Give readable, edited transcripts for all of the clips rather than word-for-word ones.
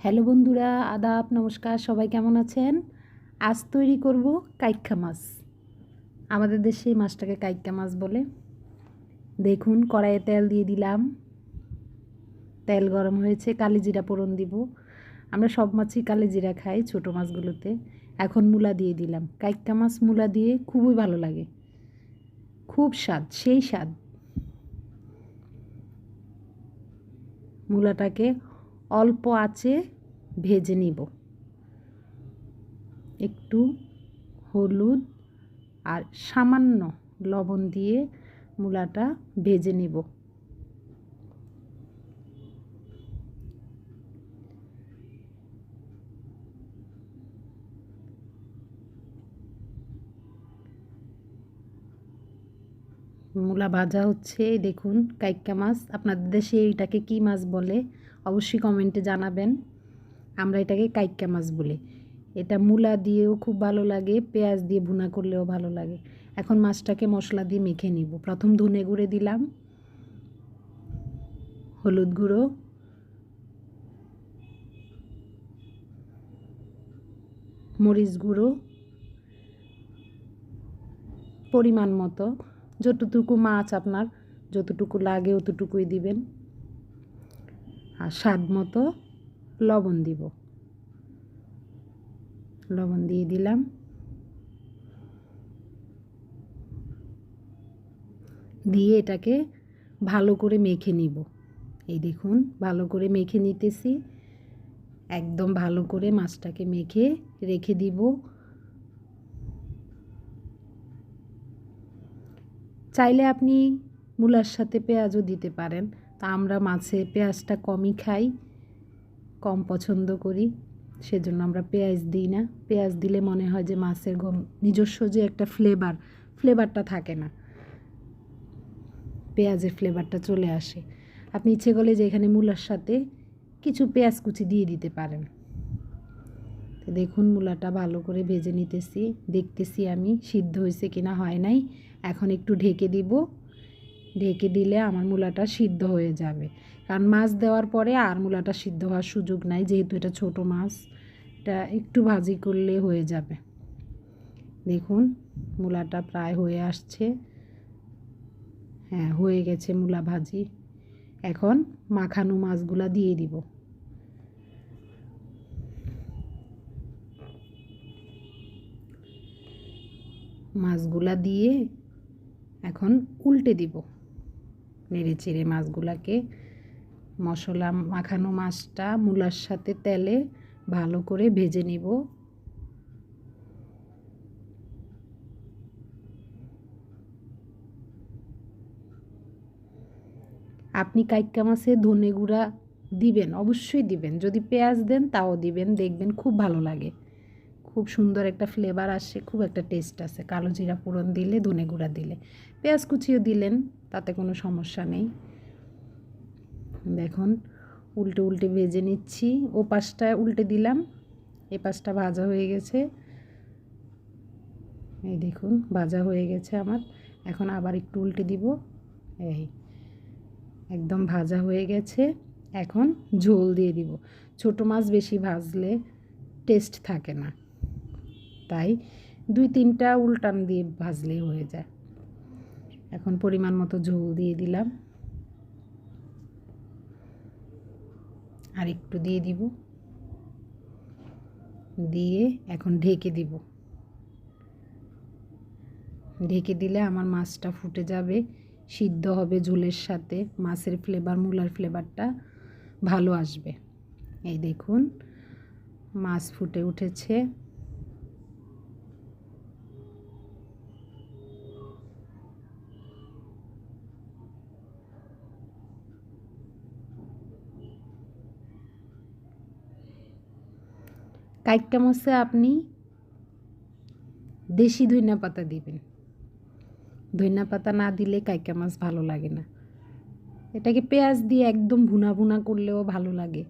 Hello বন্ধুরা, আদাব, নমস্কার। সবাই কেমন আছেন? আজ তৈরি করব কাইক্কা মাছ। আমাদের দেশে এই মাছটাকে কাইক্কা মাছ বলে। দেখুন, কড়াইয়ে তেল দিয়ে দিলাম। তেল গরম হয়েছে, কালিজিরা ফোড়ন দিব। আমরা সব মাছই কালিজিরা খাই ছোটো মাছগুলোতে। এখন মূলা দিয়ে দিলাম। কাইক্কা মাছ মূলা দিয়ে খুবই ভালো লাগে, খুব স্বাদ, সেই স্বাদ। মূলাটাকে অল্প আঁচে ভেজে নিব। একটু হলুদ আর সামান্য লবণ দিয়ে মূলাটা ভেজে নিব। মূলা ভাজা হচ্ছে, দেখুন কাইক্কা মাছ। আপনাদের দেশে এটাকে কী মাছ বলে অবশ্যই কমেন্টে জানাবেন। আমরা এটাকে কাইক্কা মাছ বলি। এটা মূলা দিয়েও খুব ভালো লাগে, পেঁয়াজ দিয়ে ভুনা করলেও ভালো লাগে। এখন মাছটাকে মশলা দিয়ে মেখে নিব। প্রথম ধনে গুঁড়ে দিলাম, হলুদ গুঁড়ো, মরিচ গুঁড়ো পরিমাণ মতো, যতটুকু মাছ আপনার যতটুকু লাগে অতটুকুই দিবেন। আর স্বাদ মতো লবণ দিব। লবণ দিয়ে দিলাম। দিয়ে এটাকে ভালো করে মেখে নিব। এই দেখুন, ভালো করে মেখে নিতেছি। একদম ভালো করে মাছটাকে মেখে রেখে দিব। চাইলে আপনি মূলার সাথে পেঁয়াজও দিতে পারেন। তা আমরা মাছে পেঁয়াজটা কমই খাই, কম পছন্দ করি, সেজন্য আমরা পেঁয়াজ দিই না। পেঁয়াজ দিলে মনে হয় যে মাছের নিজস্ব যে একটা ফ্লেভারটা থাকে না, পেঁয়াজের ফ্লেভারটা চলে আসে। আপনি ইচ্ছে করলে যে এখানে মূলার সাথে কিছু পেঁয়াজ কুচি দিয়ে দিতে পারেন। তো দেখুন, মূলাটা ভালো করে ভেজে নিতেছি, দেখতেছি আমি সিদ্ধ হয়েছে কিনা, হয় নাই। এখন একটু ঢেকে দিব। ঢেকে দিলে আমার মূলাটা সিদ্ধ হয়ে যাবে, কারণ মাছ দেওয়ার পরে আর মূলাটা সিদ্ধ হওয়ার সুযোগ নাই, যেহেতু এটা ছোট মাছ। এটা একটু ভাজি করলে হয়ে যাবে। দেখুন, মূলাটা প্রায় হয়ে আসছে। হ্যাঁ, হয়ে গেছে মূলা ভাজি। এখন মাখানো মাছগুলা দিয়ে দিব। মাছগুলা দিয়ে এখন উল্টে দিব, নেড়ে চেড়ে মাছগুলাকে। মশলা মাখানো মাছটা মূলার সাথে তেলে ভালো করে ভেজে নিব। আপনি কাইক্কা মাছে ধনে গুঁড়া দিবেন, অবশ্যই দিবেন। যদি পেঁয়াজ দেন তাও দিবেন, দেখবেন খুব ভালো লাগে, খুব সুন্দর একটা ফ্লেভার আসে, খুব একটা টেস্ট আছে। কালো জিরা ফোড়ন দিলে, ধনে গুঁড়া দিলে, পেঁয়াজ কুচিও দিলেন, তাতে কোনো সমস্যা নেই। দেখুন, উল্টে উল্টে ভেজে নিচ্ছি। ও পাশটা উল্টে দিলাম, এ পাশটা ভাজা হয়ে গেছে। এই দেখুন, ভাজা হয়ে গেছে আমার। এখন আবার একটু উল্টে দিব। এই একদম ভাজা হয়ে গেছে। এখন ঝোল দিয়ে দিব। ছোটো মাছ বেশি ভাজলে টেস্ট থাকে না, তাই 2-3টা উল্টান দিয়ে ভাজলেই হয়ে যায়। এখন পরিমাণ মতো ঝোল দিয়ে দিলাম, আর একটু দিয়ে দিব। দিয়ে এখন ঢেকে দিব। ঢেকে দিলে আমার মাছটা ফুটে যাবে, সিদ্ধ হবে ঝোলের সাথে। মাছের ফ্লেভার, মূলার ফ্লেভারটা ভালো আসবে। এই দেখুন, মাছ ফুটে উঠেছে। কাইক্কা মাছে আপনি দেশি ধইনা পাতা দিবেন। ধইনা পাতা না দিলে কাইক্কা মাছ ভালো লাগে না। এটাকে পেঁয়াজ দিয়ে একদম ভুনা ভুনা করলেও ভালো লাগে,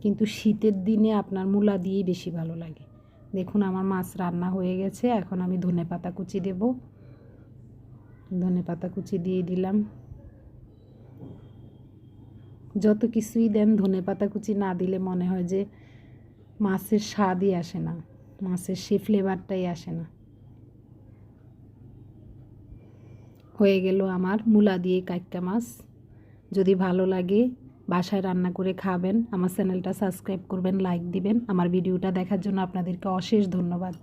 কিন্তু শীতের দিনে আপনার মূলা দিয়েই বেশি ভালো লাগে। দেখুন, আমার মাছ রান্না হয়ে গেছে। এখন আমি ধনেপাতা কুচি দেব। ধনেপাতা কুচি দিয়ে দিলাম। যত কিছুই দেন ধনেপাতা কুচি না দিলে মনে হয় যে মাছের স্বাদই আসে না, মাছের সেই ফ্লেভারটাই আসে না। হয়ে গেল আমার মূলা দিয়ে কাইক্কা মাছ। যদি ভালো লাগে বাসায় রান্না করে খাবেন। আমার চ্যানেলটা সাবস্ক্রাইব করবেন, লাইক দিবেন। আমার ভিডিওটা দেখার জন্য আপনাদেরকে অশেষ ধন্যবাদ।